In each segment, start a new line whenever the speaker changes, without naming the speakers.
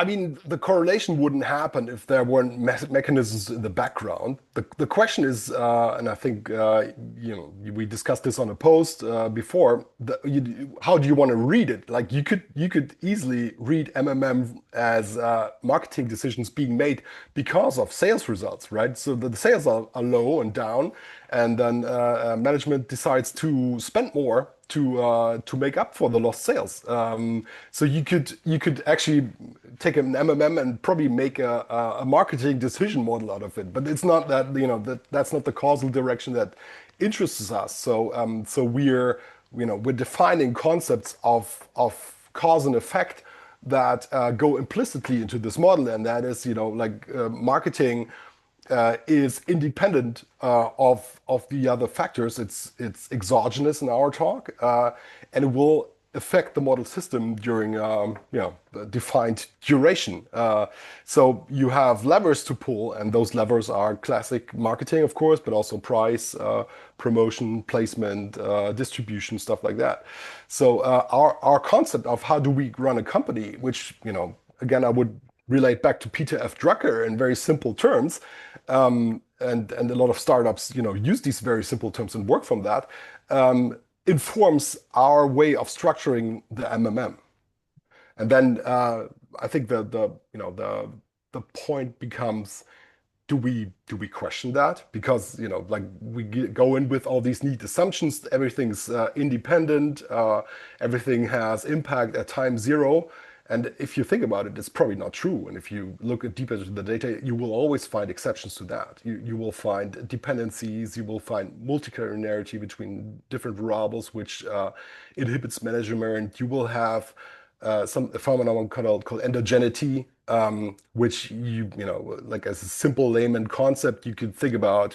I mean, the correlation wouldn't happen if there weren't mechanisms in the background. The question is, and I think we discussed this on a post before. How do you want to read it? Like you could easily read MMM as marketing decisions being made because of sales results, right? So the sales are low and down, and then management decides to spend more to make up for the lost sales. So you could actually take an MMM and probably make a marketing decision model out of it. But it's not that, that's not the causal direction that interests us. So we're defining concepts of cause and effect that go implicitly into this model, and that is, marketing is independent of the other factors. It's exogenous in our talk, and it will affect the model system during the defined duration. So you have levers to pull, and those levers are classic marketing, of course, but also price, promotion, placement, distribution, stuff like that. So our concept of how do we run a company, which again I would relate back to Peter F. Drucker in very simple terms. And a lot of startups, use these very simple terms and work from that, informs our way of structuring the MMM. And then I think the point becomes, do we question that? Because like go in with all these neat assumptions, everything's independent, everything has impact at time zero. And if you think about it, it's probably not true. And if you look deeper into the data, you will always find exceptions to that. You will find dependencies, you will find multicollinearity between different variables, which inhibits management. You will have some phenomenon called endogeneity, which like as a simple layman concept, you could think about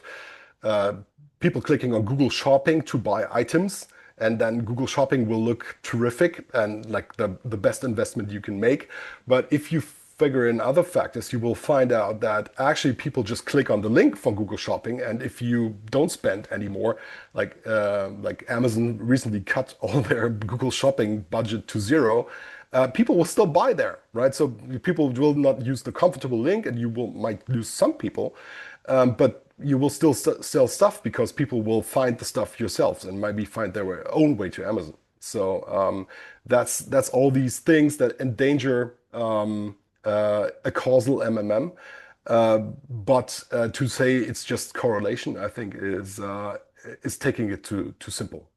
uh, people clicking on Google Shopping to buy items, and then Google Shopping will look terrific and like the best investment you can make. But if you figure in other factors, you will find out that actually people just click on the link from Google Shopping, and if you don't spend anymore, like Amazon recently cut all their Google Shopping budget to zero, people will still buy there, right? So people will not use the comfortable link, and you will might lose some people, but you will still sell stuff because people will find the stuff yourselves and maybe find their own way to Amazon. So that's all these things that endanger a causal MMM. But to say it's just correlation, I think is taking it too simple.